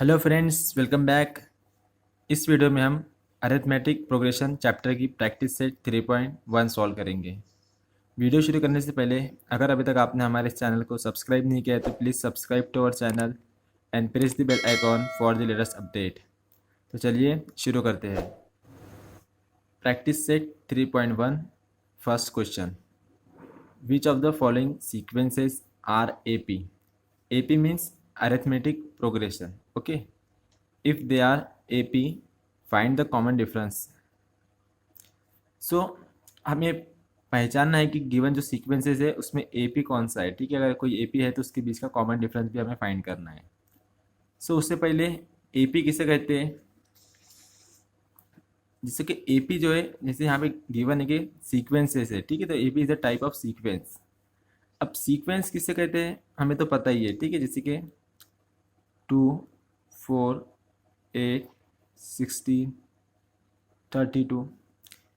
Hello friends, welcome back. इस video में हम अरिथमेटिक प्रोग्रेशन चैप्टर की प्रैक्टिस सेट 3.1 सॉल्व करेंगे। वीडियो शुरू करने से पहले अगर अभी तक आपने हमारे इस चैनल को सब्सक्राइब नहीं किया है तो please subscribe to our channel and press the bell icon for the latest update. तो चलिए शुरू करते हैं। Practice set 3.1 first question, which of the following sequences are AP? AP means arithmetic progression. Okay, if they are AP, find the common difference. So हमें पहचानना है कि given जो सीक्वेंसेस है उसमें AP कौन सा है। ठीक है, अगर कोई AP है तो उसके बीच का कॉमन डिफरेंस भी हमें फाइंड करना है। उससे पहले AP किसे कहते हैं, जिससे कि AP जो है, जैसे यहाँ पे गिवन है कि सीक्वेंसेस है। ठीक है, तो AP is a type of sequence. अब सीक्वेंस किसे कहते हैं हमें तो पता ही है। ठीक है, जैसे कि 2, 4, 8, 16, 32,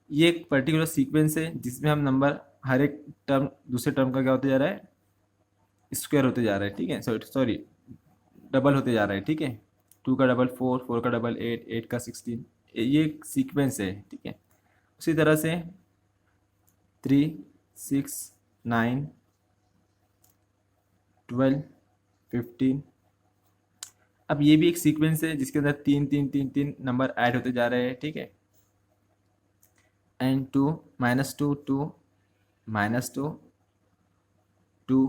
ये एक पर्टिकुलर सीक्वेंस है जिसमें हम नंबर हर एक टर्म दूसरे टर्म का क्या होते जा रहा है, स्क्वायर होते जा रहा है। ठीक है, सॉरी डबल होते जा रहा है। ठीक है, 2 का डबल 4, 4 का डबल 8, 8 का 16, ये एक सीक्वेंस है। ठीक है, उसी तरह से 3, 6, 9, 12, 15, अब ये भी एक सीक्वेंस है जिसके अंदर तीन तीन तीन तीन नंबर ऐड होते जा रहे हैं। ठीक है, एंड 2, -2, 2, -2, 2,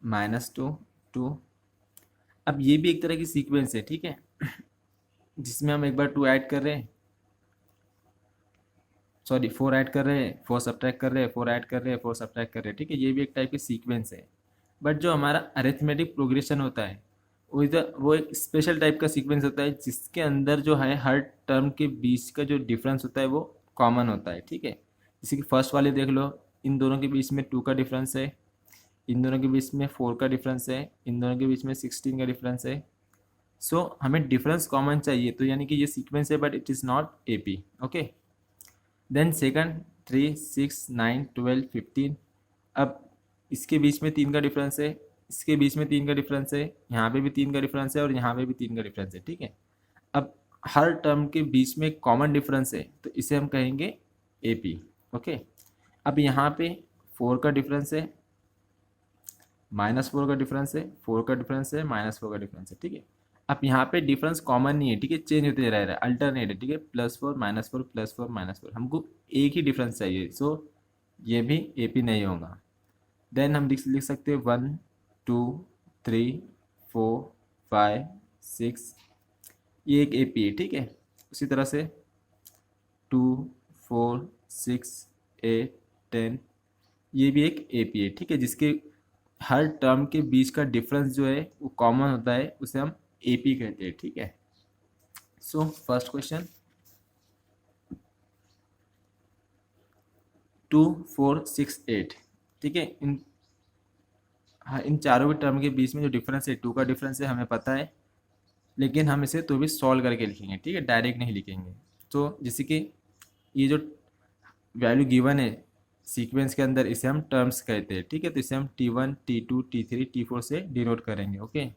-2, 2। अब ये भी एक तरह की सीक्वेंस है। ठीक है, जिसमें हम एक बार 2 ऐड कर रहे हैं, सॉरी 4 ऐड कर रहे हैं, 4 सब्ट्रैक्ट कर रहे हैं, 4 ऐड कर रहे हैं, 4 सब्ट्रैक्ट कर रहे हैं। ठीक है, ये भी एक टाइप की सीक्वेंस है। बट जो हमारा अरिथमेटिक प्रोग्रेशन होता है वो एक स्पेशल टाइप का सीक्वेंस होता है जिसके अंदर जो है हर टर्म के बीच का जो डिफरेंस होता है वो कॉमन होता है। ठीक है, जैसे कि फर्स्ट वाले देख लो, इन दोनों के बीच में 2 का डिफरेंस है, इन दोनों के बीच में 4 का डिफरेंस है, इन दोनों के बीच में 16 का डिफरेंस है। हमें डिफरेंस कॉमन चाहिए, तो यानी कि ये सीक्वेंस है but it is not AP। Okay, then second 3, 6, 9, 12, 15। अब इसके बीच में 3 का डिफरेंस है, इसके बीच में 3 का डिफरेंस है, यहाँ पे भी 3 का डिफरेंस है और यहाँ पे भी 3 का डिफरेंस है। ठीक है, अब हर टर्म के बीच में कॉमन डिफरेंस है तो इसे हम कहेंगे AP। ओके, अब यहाँ पे 4 का डिफरेंस है, -4 का डिफरेंस है, 4 का डिफरेंस है, -4 का डिफरेंस है। ठीक है, अब यहाँ पे डिफरेंस कॉमन नहीं है। ठीक है, चेंज होते रह रहा है, अल्टरनेट है। ठीक है, +4, -4, +4, -4, हमको एक ही डिफरेंस चाहिए। ये भी AP नहीं होगा। देन हम लिख सकते हैं 1, 2, 3, 4, 5, 6, ये एक AP है। ठीक है, उसी तरह से 2, 4, 6, 8, 10, ये भी एक AP है। ठीक है, जिसके हर टर्म के बीच का डिफरेंस जो है वो कॉमन होता है, उसे हम AP कहते हैं। ठीक है, फर्स्ट क्वेश्चन 2, 4, 6, 8। ठीक है, इन चारों भी टर्म के बीच में जो डिफरेंस है 2 का डिफरेंस है, हमें पता है, लेकिन हम इसे तो भी सॉल्व करके लिखेंगे। ठीक है, डायरेक्ट नहीं लिखेंगे। तो जैसे कि ये जो वैल्यू गिवन है सीक्वेंस के अंदर, इसे हम टर्म्स कहते हैं। ठीक है, तो इसे हम T1, T2, T3, T4 से डिनोट करेंगे। ओके,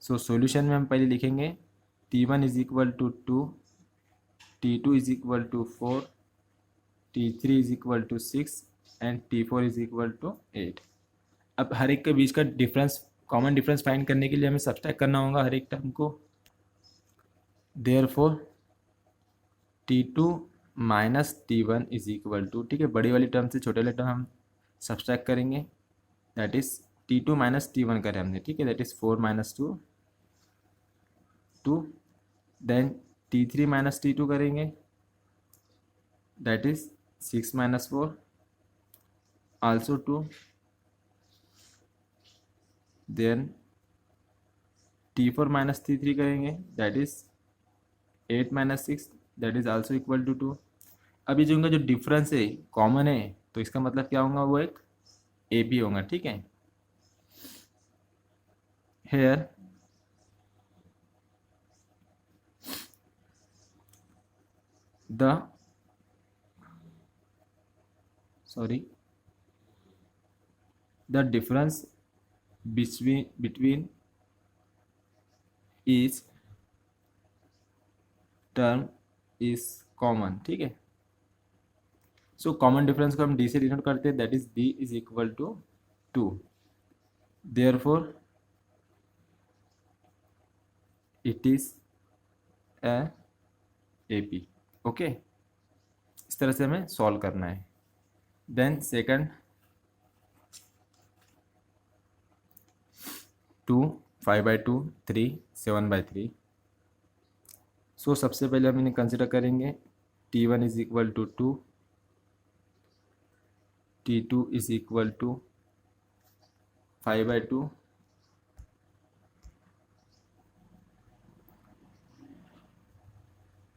सॉल्यूशन में हम पहले लिखेंगे T1 is equal to 2, T2 is equal to 4, T3 is equal to 6 and T4 is equal to 8। अब हर एक के बीच का डिफरेंस, कॉमन डिफरेंस फाइंड करने के लिए हमें सब्ट्रैक्ट करना होगा हर एक टर्म को। Therefore T2 -T1 is equal to, ठीक है, बड़ी वाली टर्म से छोटे वाले टर्म हम सब्ट्रैक्ट करेंगे। दैट इज T2 -T1 करें हमने। ठीक है, that is 4 - 2, 2। Then T3 -T2 करेंगे, that is 6 - 4, also 2। Then T4 -T3 करेंगे, that is 8 - 6, that is also equal to 2। अभी जो इनका जो डिफरेंस है कॉमन है, तो इसका मतलब क्या होगा, वो एक AP होगा। ठीक है, here the sorry the difference between each term is common, ठीक है। सो कॉमन डिफरेंस को हम डी से डिनोट करते हैं, that is D is equal to 2, therefore it is a AP. Okay, इस तरह से हमें सॉल्व करना है। Then second 2, 5/2, 3, 7/3। सो सबसे पहले हम इन्हें कंसिडर करेंगे, T1 is equal to 2, T2 is equal to 5/2,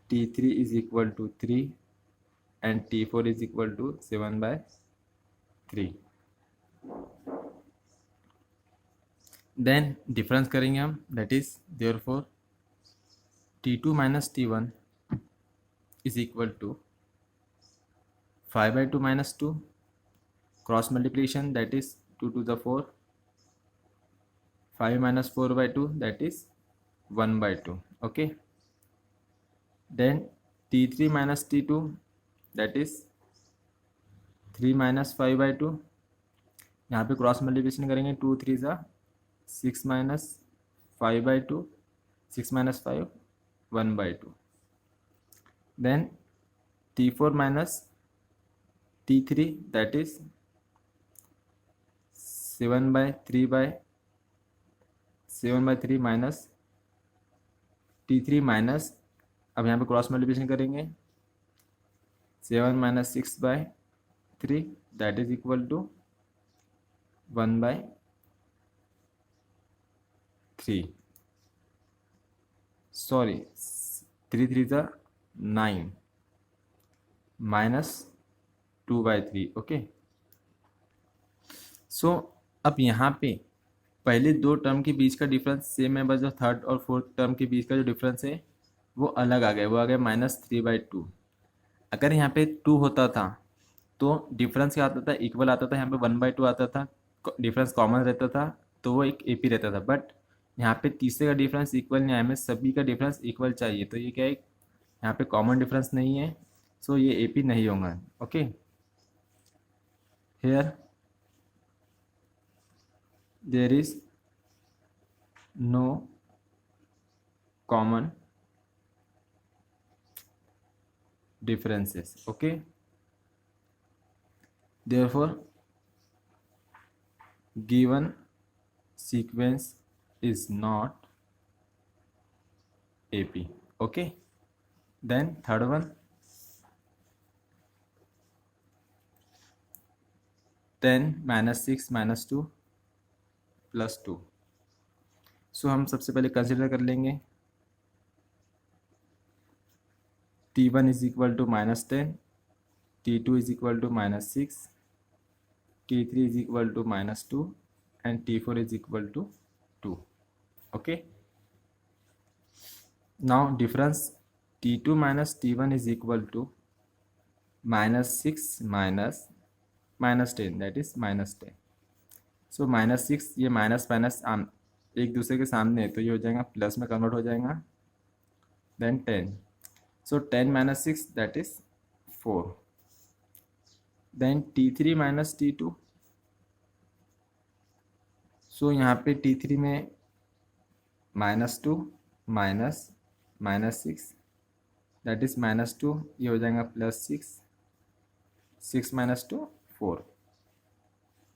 T3 is equal to 3 and T4 is equal to 7/3। Then difference करेंगे हम, that is therefore T2 minus T1 is equal to 5/2 minus 2, cross multiplication that is 2 to the 4, 5 minus 4/2 that is 1/2। okay, then T3 minus T2 that is 3 minus 5/2। यहाँ पे cross multiplication करेंगे, 2 3 ज़ा 6 minus 5/2, 6 minus 5 1/2। then T4 minus T3 that is 7/3 minus T3 minus, अब यहाँ पे cross multiplication करेंगे, 7 minus 6/3 that is equal to 1/3। Sorry 3 3 ज़ा 9 minus 2/3। Okay, सो अब यहाँ पे पहले दो टर्म के बीच का डिफरेंस सेम है, बस जो थर्ड और फोर्थ टर्म के बीच का जो डिफरेंस है वो अलग आ गया, वो आ गया -3/2। अगर यहाँ पे 2 होता था तो डिफरेंस क्या आता था, इक्वल आता था, यहाँ पे 1/2 आता था, डिफरेंस कॉमन रहता था तो वो एक एपी रहता था। बट यहाँ पे तीसरे का डिफरेंस इक्वल नहीं है, हमें सभी का डिफरेंस इक्वल चाहिए, तो ये क्या है, यहाँ पे कॉमन डिफरेंस नहीं है, सो ये एपी नहीं होगा। Okay, here there is no common differences। okay, therefore given sequence is not AP। okay, then third one 10 minus 6 minus 2 plus 2। So हम सबसे पहले कंसिडर कर लेंगे, T1 is equal to -10, T2 is equal to -6, T3 is equal to -2 and T4 is equal to 2। Okay, now difference T2 minus T1 is equal to -6 minus -10 that is -10। So -6 ये minus minus एक दूसरे के सामने है, तो ये हो जाएगा प्लस में कन्वर्ट हो जाएगा, then 10। So 10 minus 6 that is 4। then T3 minus T2, सो यहाँ पे T3 में -2 माइनस -6 दैट इज -2, ये हो जाएगा +6, 6 minus 2 4।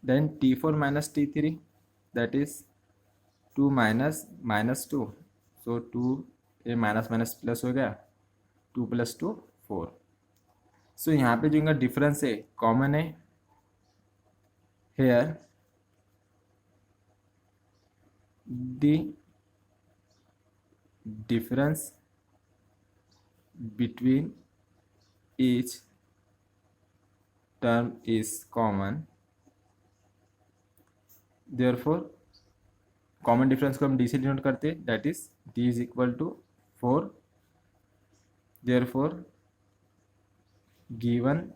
then T4 minus T3 that is 2 minus -2, सो 2 ये माइनस माइनस प्लस हो गया, 2 + 2 4। सो यहाँ पे जो इनका डिफरेंस है कॉमन है, here the difference between each term is common, therefore common difference को हम डी से डिनोट करते, that is D is equal to 4, therefore given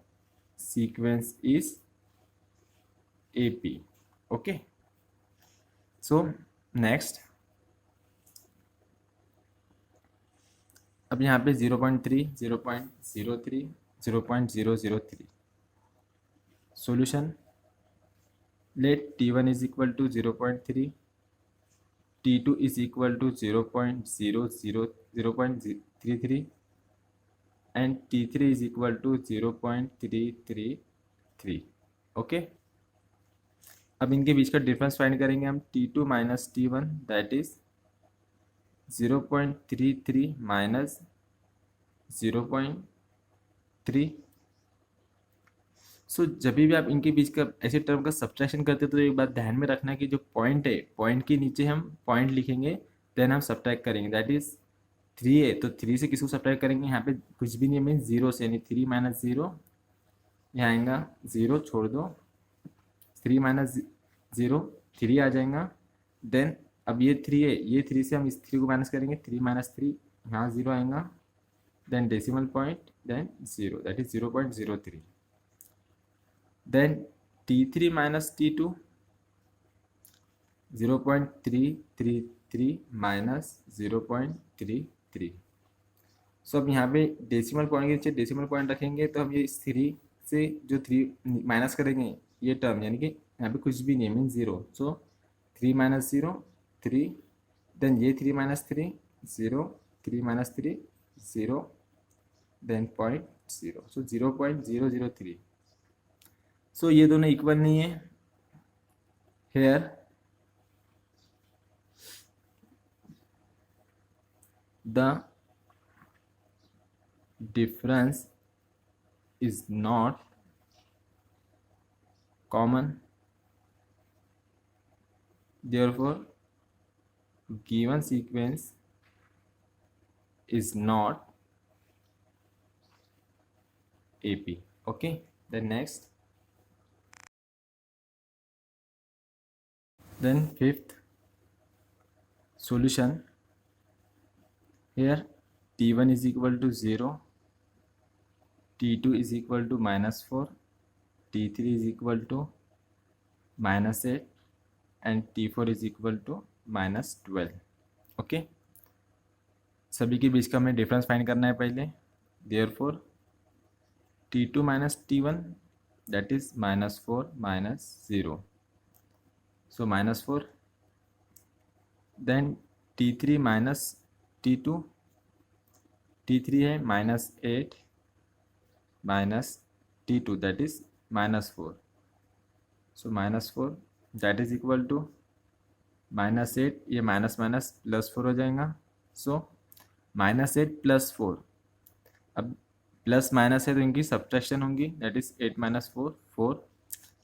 sequence is AP। okay, so next अब यहाँ पे 0.3, 0.03, 0.003 solution. Let T1 is equal to 0.3, T2 is equal to 0.33 and T3 is equal to 0.333। Okay, अब इनके बीच का difference find करेंगे हम। T2 minus T1 that is 0.33 minus 0.3। So जब भी आप इनके बीच का ऐसे टर्म का सब्ट्रैक्शन करते हैं तो एक बात ध्यान में रखना कि जो पॉइंट है, पॉइंट के नीचे हम पॉइंट लिखेंगे, देन हम सब्ट्रैक्ट करेंगे। दैट इज 3 है तो 3 से किसको सब्ट्रैक्ट करेंगे, यहाँ पे कुछ भी नहीं मीन 0 से, यानी 3 माइनस 0, यहाँ आएगा 0, छोड़ दो, 3 माइनस 0 3 आ जाएगा। देन अब ये 3 है, ये 3 से हम इस 3 को माइनस करेंगे, 3 माइनस 3, यहाँ 0 आएगा, then decimal point, then 0 that is 0.03। Then T3 minus T2 0.333 minus 0.33। So अब यहाँ पे डेसिमल पॉइंट के नीचे डेसिमल पॉइंट रखेंगे तो हम ये इस 3 से जो 3 माइनस करेंगे ये टर्म, यानी कि यहाँ पे कुछ भी नहीं मीन 0। सो 3 माइनस 0 3, देन ये 3 minus 3 0, 3 minus 3 0, then 0.0, so 0.003। So ये दोनों इक्वल नहीं है। Here the difference is not common, therefore given sequence is not AP। okay, then next, then fifth solution। here T1 is equal to 0, T2 is equal to -4, T3 is equal to -8 and T4 is equal to -12। Okay, सभी के बीच का हमें difference find करना है पहले। Therefore T2 minus T1 that is -4 minus 0, so -4। Then T3 minus T2, T3 है -8 minus T2 that is -4, so -4 that is equal to -8, ये minus minus +4 हो जाएगा। सो -8 + 4, अब प्लस माइनस है तो इनकी सब्ट्रैक्शन होंगी, दैट इज 8 माइनस 4 4।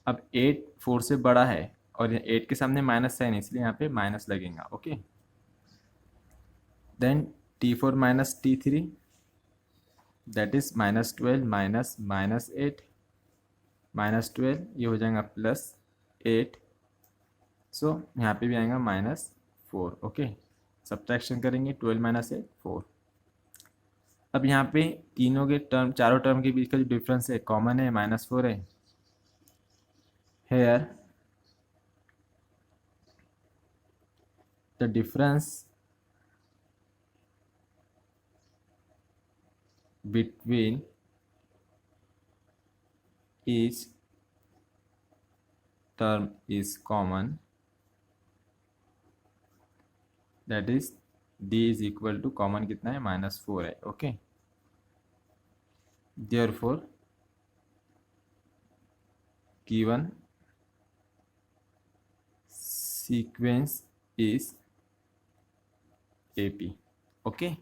अब 8 4 से बड़ा है और 8 के सामने माइनस साइन है इसलिए यहाँ पे माइनस लगेगा। Okay, then T4 minus T3 that is -12 minus -8 -12, ये हो जाएगा +8, सो यहाँ पे भी आएगा -4। ओके, सब्ट्रैक्शन करेंगे 12 माइनस 8 4। अब यहाँ पे तीनों के टर्म, चारों टर्म के बीच का जो डिफरेंस है कॉमन है, -4 है। Here the difference between each term is common, that is D is equal to common कितना है, -4 है। Okay, therefore given sequence is AP। okay,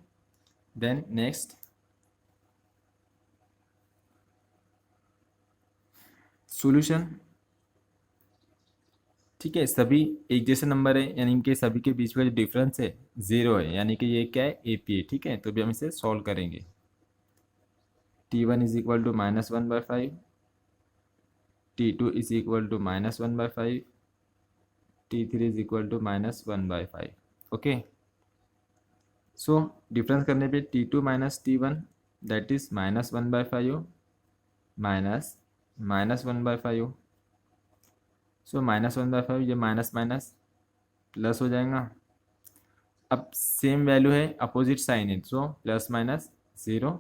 then next solution. ठीक है, सभी एक जैसे नंबर है यानी इनके सभी के बीच में जो डिफरेंस है 0 है, यानी कि ये क्या है, AP है। ठीक है, तो भी हम इसे सॉल्व करेंगे। T1 is equal to -1/5, T2 is equal to -1/5, T3 is equal to -1/5। Okay, so difference करने पे T2 minus T1 that is -1/5 minus -1/5, so -1/5, ये माइनस माइनस प्लस हो जाएगा। अब सेम वैल्यू है, अपोजिट साइन है, so plus minus 0,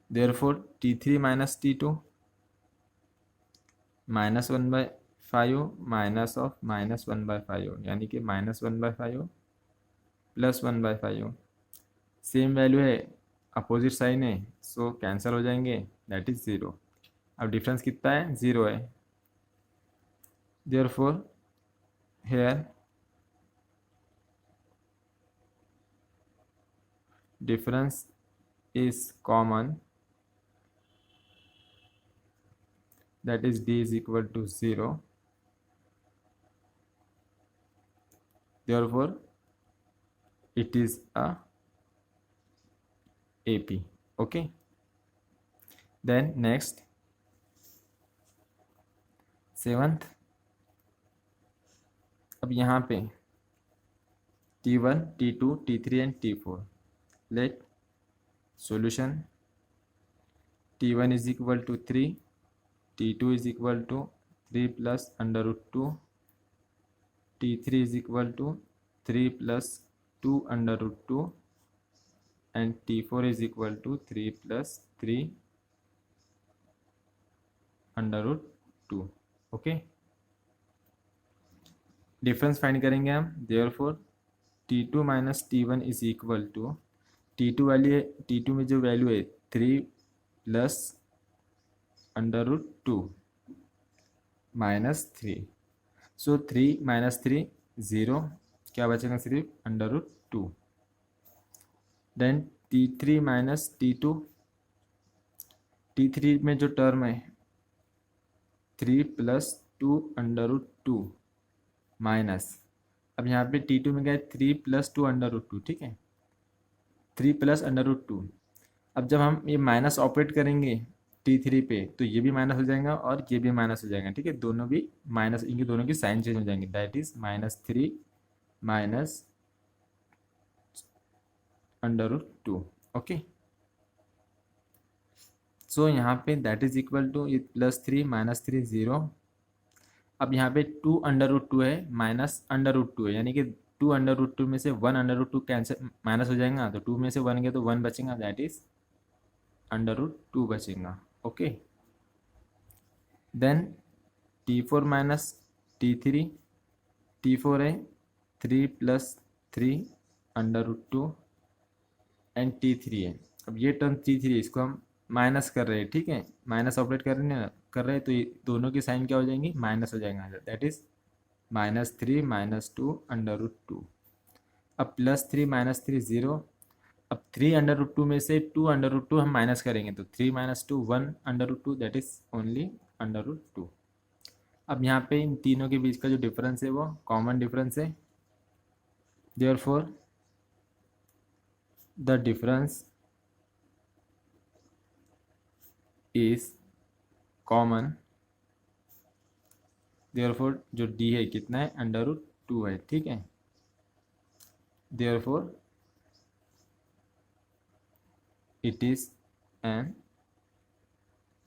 therefore T3 minus T2 -1/5 minus of -1/5, यानी कि -1/5 प्लस 1/5। सेम वैल्यू है, अपोजिट साइन है, सो कैंसिल हो जाएंगे, दैट इज 0। अब डिफरेंस कितना है, 0 है, therefore here difference is common, that is d is equal to 0, therefore it is a AP. Okay, then next 7th, अब यहाँ पे T1 T2 T3 and T4, let solution T1 is equal to 3, T2 is equal to 3 plus under root 2, T3 is equal to 3 plus 2 under root 2, and T4 is equal to 3 plus 3 under root 2। Okay, difference find करेंगे हम, therefore T2 minus T1 is equal to T2 वाली है, T2 में जो value है 3 plus under root 2 minus 3, so 3 minus 3 0, क्या बचेगा सिर्फ under root 2। Then T3 minus T2, T3 में जो टर्म है 3 प्लस 2 अंडर रूट 2 माइनस, अब यहाँ पे T2 में क्या है 3 प्लस 2 अंडर रूट 2, ठीक है, 3 प्लस अंडर रूट 2। अब जब हम ये माइनस ऑपरेट करेंगे T3 पे, तो ये भी माइनस हो जाएगा और ये भी माइनस हो जाएगा, ठीक है, दोनों भी माइनस, इनके दोनों की साइन चेंज हो जाएंगे, that is -3 minus under root 2। Okay, so यहाँ पे दैट इज इक्वल टू +3 -3 0। अब यहाँ पे 2 अंडर रूट 2 है माइनस अंडर रूट 2 है, यानी कि 2 अंडर रूट 2 में से 1 अंडर रूट 2 कैंसिल माइनस हो जाएगा, तो 2 में से 1 गया तो 1 बचेगा, दैट इज अंडर रूट 2 बचेगा। Okay, then T4 minus T3, T4 है 3 plus 3 under root 2 and T3 है, अब ये टर्म T3 है, इसको हम माइनस कर रहे हैं, ठीक है, माइनस ऑपरेट कर रहे हैं, तो ये दोनों की साइन क्या हो जाएंगी, माइनस हो जाएगा, दैट इज -3 -2 अंडर रूट 2। अब +3 -3 0, अब 3 अंडर रूट 2 में से 2 अंडर रूट 2 हम माइनस करेंगे, तो 3 - 2 1 under root 2, that is only under root 2। अब यहाँ पे इन तीनों के बीच का जो डिफरेंस है वो कॉमन डिफरेंस है, therefore the difference is common, therefore जो डी है कितना है, अंडर रूट 2 है, ठीक है, देयरफॉर it is an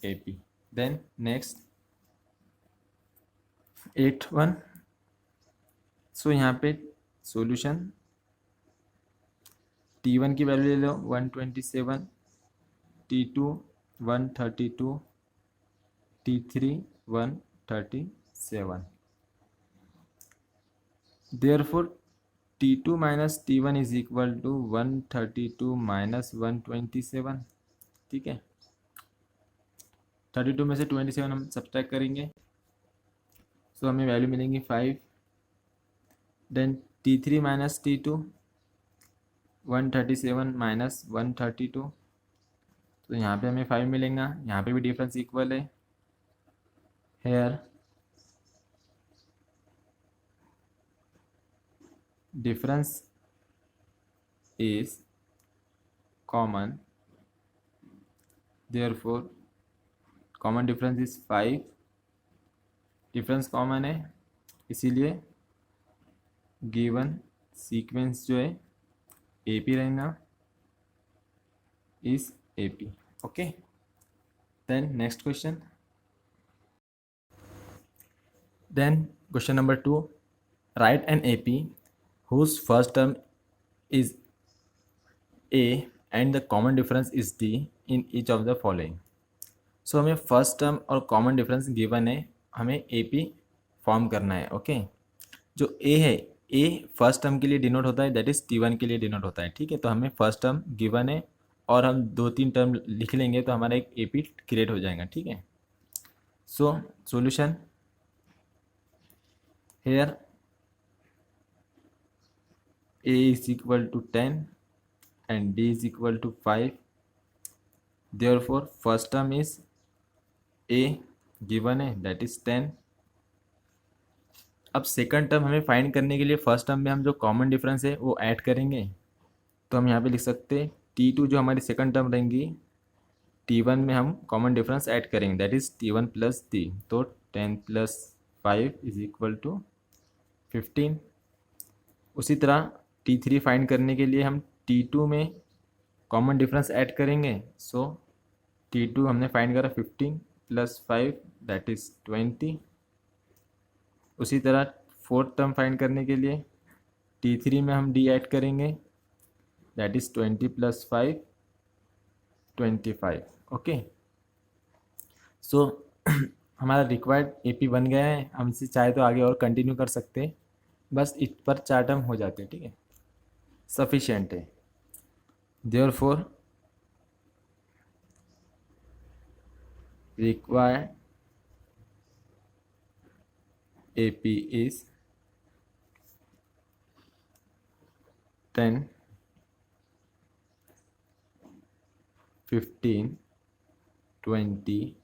AP। then next 8th, so यहाँ पे सॉल्यूशन T1 की वैल्यू ले लो 127, T2 132, T3 137, therefore T2 minus T1 is equal to 132 minus 127, ठीक है, 32 में से 27 हम सब्ट्रैक्ट करेंगे, सो हमें वैल्यू मिलेंगी 5। Then T3 minus T2 137 minus 132, तो यहाँ पे हमें 5 मिलेगा, यहाँ पे भी डिफरेंस इक्वल है, here difference is common, therefore common difference is 5, difference common है इसीलिए गिवन सीक्वेंस जो है AP रहेगा, is AP। Okay, then next question, then question number 2, write an AP whose first term is a and the common difference is d in each of the following। सो हमें first term और common difference given है, हमें A P form करना है। Okay, जो ए है, ए first term के लिए डिनोट होता है, दैट इज T1 के लिए डिनोट होता है। ठीक है, तो हमें फर्स्ट टर्म गिवन है और हम 2-3 टर्म लिख लेंगे तो हमारा एक ए पी क्रिएट हो जाएगा। ठीक है, so solution here a is equal to 10 and d is equal to 5, therefore first term is a given है, that is 10। अब सेकंड टर्म हमें फाइंड करने के लिए फर्स्ट टर्म में हम जो कॉमन डिफरेंस है वो ऐड करेंगे। तो हम यहाँ पे लिख सकते हैं T2 जो हमारी सेकंड टर्म रहेंगी, T1 में हम कॉमन डिफरेंस ऐड करेंगे, that is T1 plus D। तो 10 प्लस 5 इज इक्वल टू 15। उसी तरह T3 फाइंड करने के लिए हम T2 में कॉमन डिफरेंस ऐड करेंगे। सो T2 हमने फाइंड करा 15 प्लस 5 दैट इज 20। उसी तरह फोर्थ टर्म फाइंड करने के लिए T3 में हम D ऐड करेंगे, दैट इज 20 प्लस 5 25। ओके, सो हमारा रिक्वायर्ड एपी बन गया है। हम इसे चाहे तो आगे और कंटिन्यू कर सकते हैं, बस इस पर 4 टर्म हो जाते हैं। ठीक है, सफिशिएंट है। Therefore required AP is 10, 15, 20,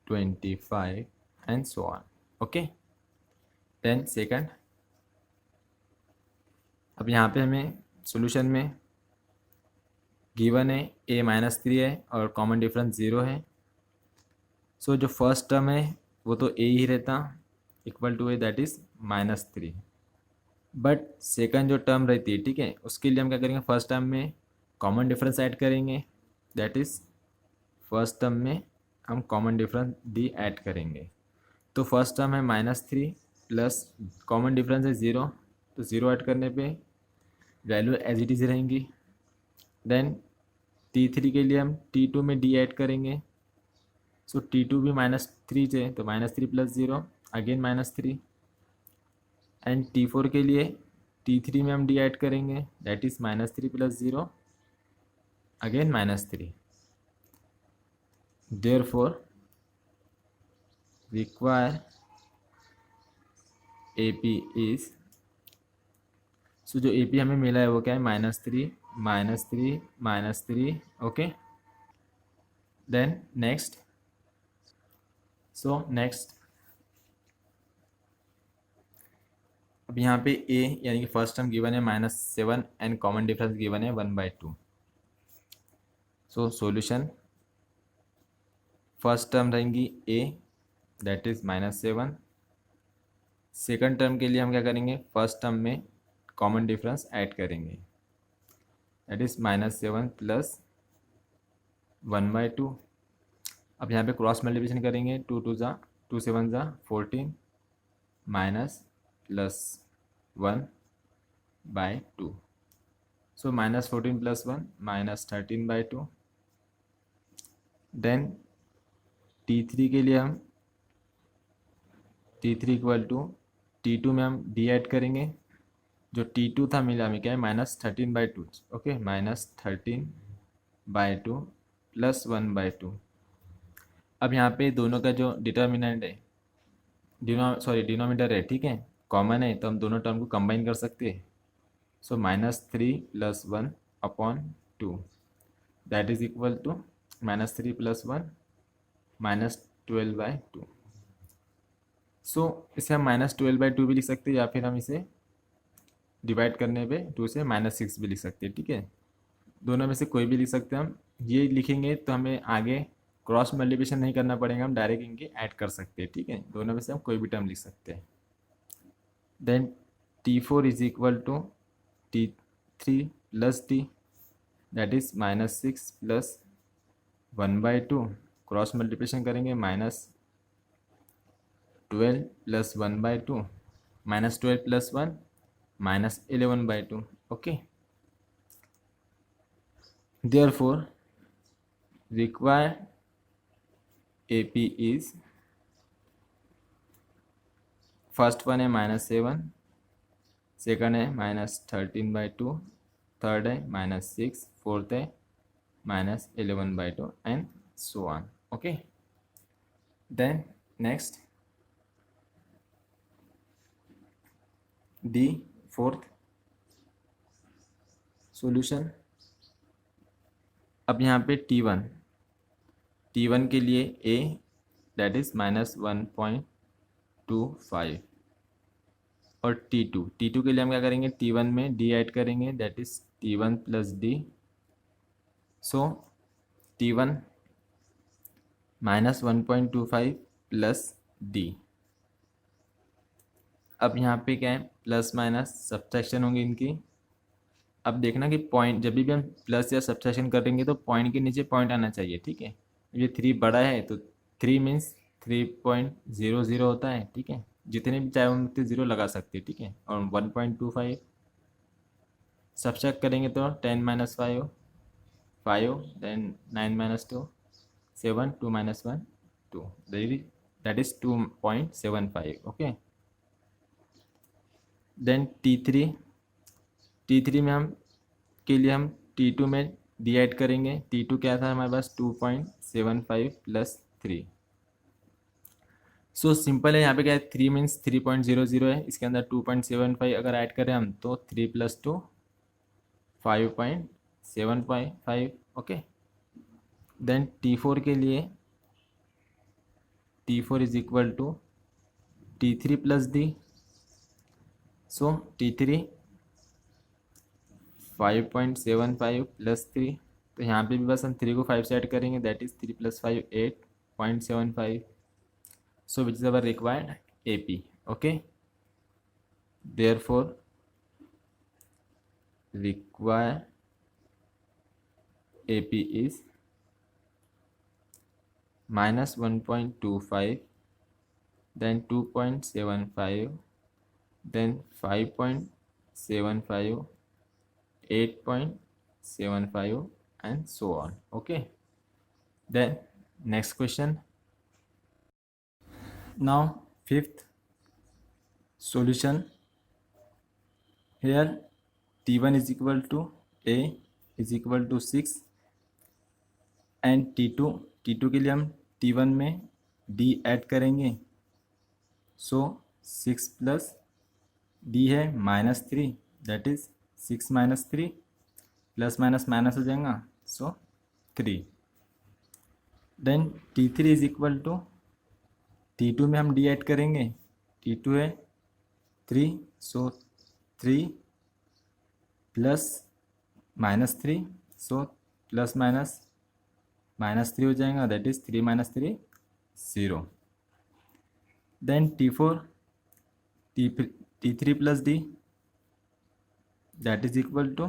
25 and so on। Okay, then second, अब यहाँ पे हमें सॉल्यूशन में गिवन है a-3 है और कॉमन डिफरेंस 0 है। सो जो फर्स्ट टर्म है वो तो a ही रहता, equal to a that is -3। But second जो टर्म रहती है, ठीक है, उसके लिए हम क्या करेंगे, फर्स्ट टर्म में कॉमन डिफरेंस ऐड करेंगे, दैट इज फर्स्ट टर्म में हम कॉमन डिफरेंस डी ऐड करेंगे। तो फर्स्ट टर्म है -3 प्लस कॉमन डिफरेंस है 0, तो 0 ऐड करने पे वैल्यू एज इट इज़ रहेंगी। देन T3 के लिए हम T2 में D ऐड करेंगे। सो T2 भी -3 से, तो -3 प्लस 0 अगेन -3। एंड T4 के लिए T3 में हम D ऐड करेंगे, that is -3 plus 0 again -3। Therefore require AP is, so जो AP हमें मिला है वो क्या है, -3 -3 -3। Okay, then next, so next अब यहाँ पे A यानी कि फर्स्ट टर्म गिवन है -7 एंड कॉमन डिफरेंस गिवन है 1/2। सो सॉल्यूशन, फर्स्ट टर्म रहेंगी A that is -7। Second term के लिए हम क्या करेंगे, फर्स्ट टर्म में कॉमन डिफरेंस ऐड करेंगे, दैट इज -7 प्लस 1/2। अब यहाँ पे क्रॉस मल्टीप्लिकेशन करेंगे, 2 2 ज़ा 2 7 ज़ा 14 माइनस प्लस 1/2। सो -14 प्लस 1 -13/2। देन T3 के लिए हम T3 इक्वल टू T2 में हम D ऐड करेंगे। जो T2 था मिला हमें क्या है, -13/2। Okay, -13/2 plus 1/2। अब यहाँ पे दोनों का जो डिटर्मिनेंट है, डिनोमीटर है, ठीक है, कॉमन है, तो हम दोनों टर्म को कंबाइन कर सकते हैं। So -3 plus 1/2 that is equal to -3 plus 1 -12/2। So इसे हम -12/2 भी लिख सकते हैं, या फिर हम इसे डिवाइड करने पे 2 से -6 भी लिख सकते हैं। ठीक है, दोनों में से कोई भी लिख सकते हैं। हम ये लिखेंगे तो हमें आगे क्रॉस मल्टीप्लिकेशन नहीं करना पड़ेगा, हम डायरेक्ट इनके ऐड कर सकते हैं। ठीक है, दोनों में से हम कोई भी टर्म लिख सकते हैं। Then T4 is equal to T3 plus D that is -6 plus 1/2। Cross multiplication करेंगे, -12 plus 1/2, -12 plus 1 -11/2. Okay, therefore required AP is, first one है -7, सेकंड है -13/2, थर्ड है -6, फोर्थ है -11/2 and so on. Okay, then next the fourth solution. अब यहाँ पे T1 के लिए A दैट इज -1.25 और T2 के लिए हम क्या करेंगे, T1 में D ऐड करेंगे that is T1 plus D. So T1 -1.25 plus D. अब यहाँ पे क्या है, प्लस माइनस सब्ट्रैक्शन होंगी इनकी. अब देखना कि पॉइंट जब भी हम प्लस या सब्ट्रैक्शन करेंगे तो पॉइंट के नीचे पॉइंट आना चाहिए. ठीक है, ये 3 बड़ा है तो 3 मीन्स 3.00 होता है. ठीक है, जितने भी चाहे उतने ज़ीरो लगा सकते हैं. ठीक है, और 1.25 सब्ट्रैक्ट करेंगे तो 10 - 5 5, then 9 - 2 7, 2 - 1 2, that is 2.75. Okay, then T3 में हम के लिए हम T2 में D ऐड करेंगे. T2 क्या था हमारे पास, 2.75 प्लस 3. सो सिंपल है, यहाँ पे क्या है, 3 मीन्स 3.00 है, इसके अंदर 2.75 अगर ऐड करें हम तो 3 + 2 5.75. ओके, देन T4 के लिए T4 is equal to T3 plus D. So T3 5.75 plus 3, तो यहाँ पे भी बस हम 3 को 5 से ऐड करेंगे that is 3 + 5 8.75. So which is our required AP. Okay, therefore required AP is -1.25, then 2.75, then 5.75, 8.75 and so on. Okay, then next question. Now fifth solution. Here T1 is equal to A is equal to 6 and T2 के लिए हम T1 में D add करेंगे. सो 6 plus D है -3 that is 6 - 3, plus minus minus हो जाएगा so 3. Then T3 is equal to T2 में हम D ऐड करेंगे. T2 है 3, so 3 plus -3, so plus minus -3 हो जाएगा that is 3 - 3 0. Then T3 plus D that is equal to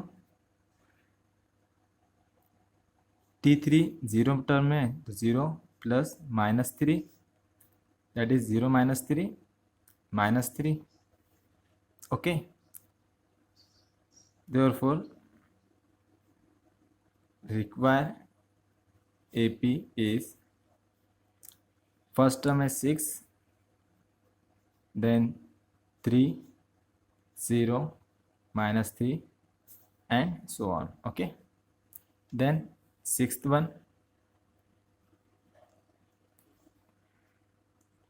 T3 0 term में तो 0 plus -3 that is 0 - 3 -3. Okay, therefore require AP is, first term is 6, then 3 0 -3 and so on. Okay, then sixth one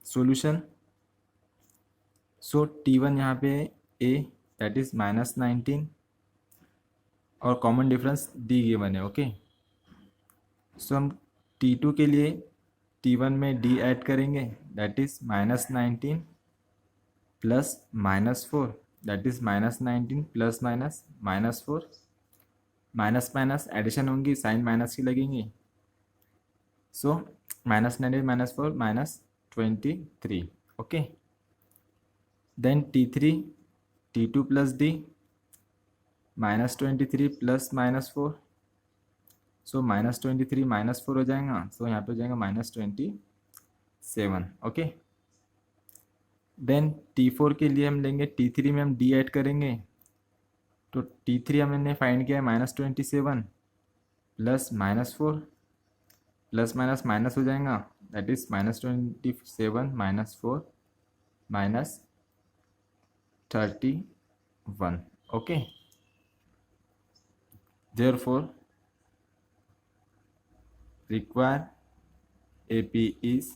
solution. so T1 यहाँ पे A that is -19 और common difference D given है. Okay, so हम T2 के लिए T1 में D add करेंगे that is -19 plus -4 that is -19 plus minus -4, minus minus addition होंगी, साइन माइनस की लगेंगी. So -19 -4 -23. Okay, then T2 plus D -23 plus -4, so -23 -4 हो जाएगा. सो यहाँ पे हो जाएगा -27. ओके, देन T4 के लिए हम लेंगे T3 में हम D ऐड करेंगे तो T3 हमने फाइंड किया है -27 प्लस -4 प्लस माइनस माइनस हो जाएगा, that is -27 -4 -31. Okay, therefore required AP is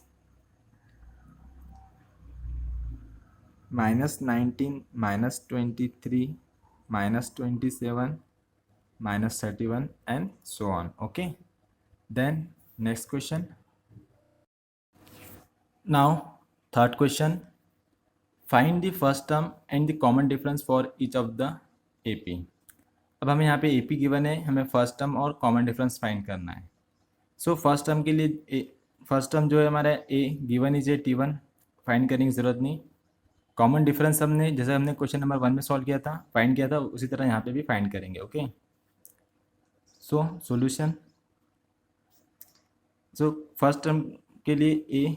-19 -23 -27 -31 and so on. Okay, then next question. Now third question, find the first term and the common difference for each of the AP. अब हमें यहाँ पे AP given है, हमें first term और common difference find करना है. So first term के लिए फर्स्ट टर्म जो है हमारा A given is a T1, find करने की ज़रूरत नहीं. कॉमन डिफरेंस हमने जैसे हमने क्वेश्चन नंबर 1 में सॉल्व किया था, फाइंड किया था, उसी तरह यहाँ पे भी फाइंड करेंगे. Okay, so solution. So first term के लिए A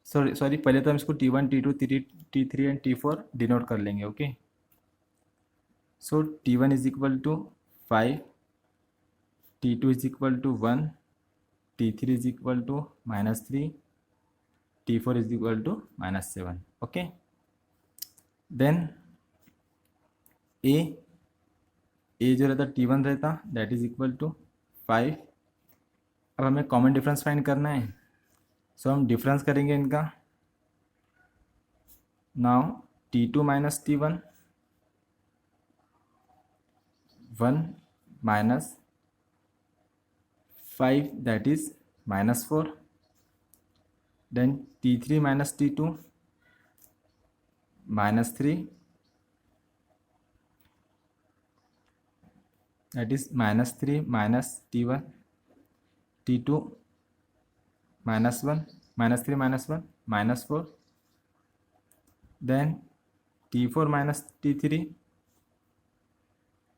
सॉरी पहले तो हम इसको T1 T2 T3 and T4 denote कर लेंगे. Okay, so T1 is equal to 5, T2 is equal to 1, T3 is equal to -3, T4 is equal to -7. Okay, then ए जो रहता T1 रहता, दैट इज इक्वल टू 5. अब हमें common difference find करना है, सो हम डिफरेंस करेंगे इनका. Now T2 minus T1, 1 minus 5 that is -4. Then T3 minus T2 -3 that is -3 minus T1 T2 -1 -3 -1 -4. Then T4 minus T3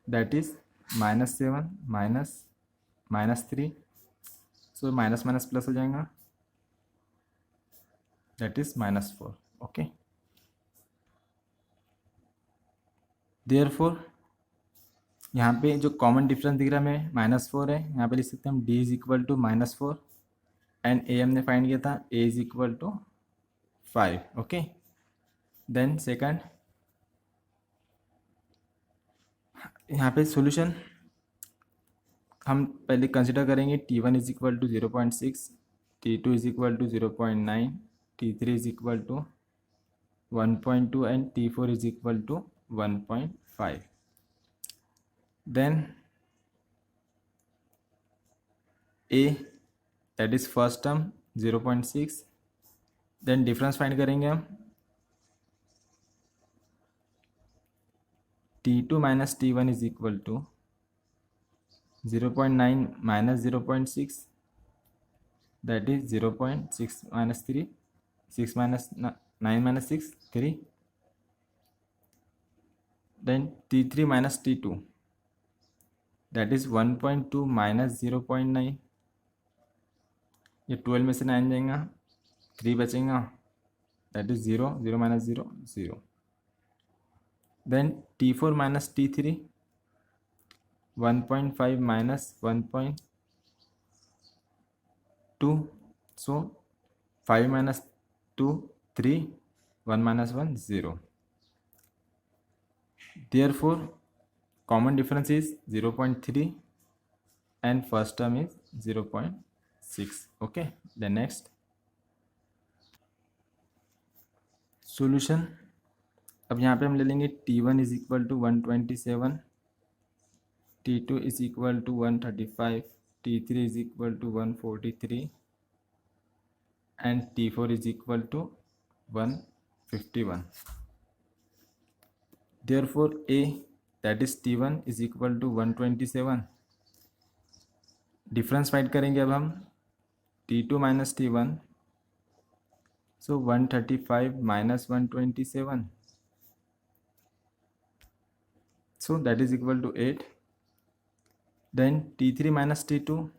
that is -7 -3. So minus minus plus हो जाएगा, that is -4. Okay, therefore यहाँ पे जो common difference दिख रहा है हमें -4 है, यहाँ पे लिख सकते हैं हम D is equal to -4 and A हमने फाइंड किया था A is equal to 5. Okay, then second यहाँ पे सॉल्यूशन हम पहले कंसिडर करेंगे. T1 is equal to 0.6, T2 is equal to 0.9, T3 is equal to 1.2 and T4 is equal to 1.5. Then A that is first term 0.6. Then difference find करेंगे हम. T2 minus T1 is equal to 0.9 minus 0.6 that is 0.6 minus 3, 6 minus 9 minus 6 3. Then T3 minus T2 that is 1.2 minus 0.9. ये 12 में से 9 जाएगा, 3 बचेगा, that is 0 0 minus 0 0. Then T4 minus T3 1.5 minus 1.2, so 5 minus 2 3, 1 minus 1 0. Therefore common difference is 0.3 and first term is 0.6. okay, the next solution. अब यहाँ पे हम ले लेंगे T1 is equal to 127, T2 is equal to 135, T3 is equal to 143 and T4 is equal to 151. Therefore A that is T1 is equal to 127. Difference find करेंगे अब हम. T2 minus T1, so 135 minus 127, so that is equal to 8. then T3 minus T2,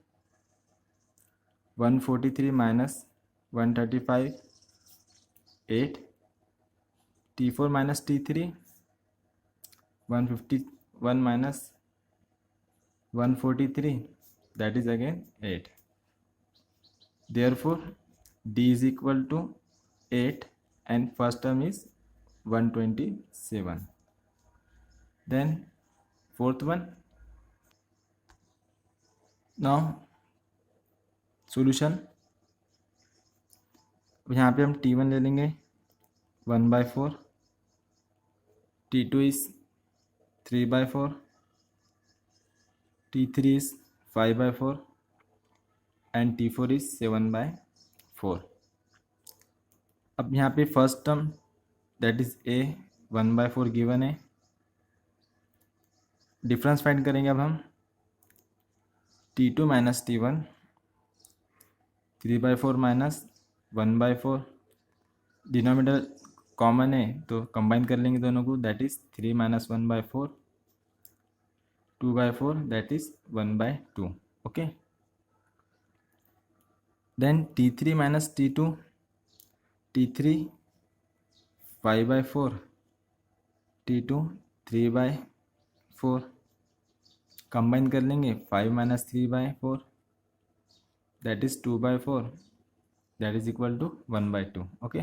143 minus 135, 8. T4 minus T3, 151 minus 143, that is again 8. Therefore D is equal to 8 and first term is 127. Then fourth one. Now solution. यहाँ पे हम T1 ले लेंगे 1/4, T2 is 3/4, T3 is 5/4 and T4 is 7/4. अब यहाँ पे first term that is A 1/4 given है. Difference find करेंगे अब हम. T2 minus T1 3/4 minus 1/4. Denominator common है तो कंबाइन कर लेंगे दोनों को. That is 3 minus 1/4 2/4 that is 1/2. Okay. Then T3 minus T2 T3 5/4 T2 3/4 combine कर लेंगे. 5 minus 3/4 that is 2/4 that is equal to 1/2. Okay.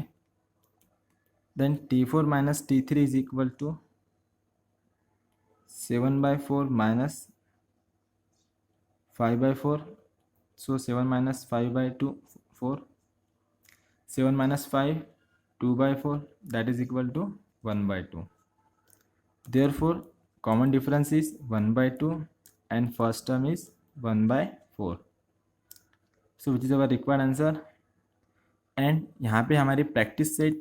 Then T4 minus T3 is equal to 7/4 minus 5/4. So 7 minus 5/2 4. 7 minus 5 2/4 that is equal to 1/2. Therefore common difference is 1/2 and first term is 1/4. So which is our required answer. And यहाँ पे हमारी practice set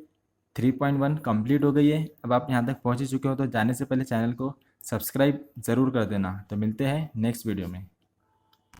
3.1 complete हो गई है. अब आप यहाँ तक पहुँच ही चुके हो तो जाने से पहले चैनल को सब्सक्राइब ज़रूर कर देना. तो मिलते हैं नेक्स्ट वीडियो में.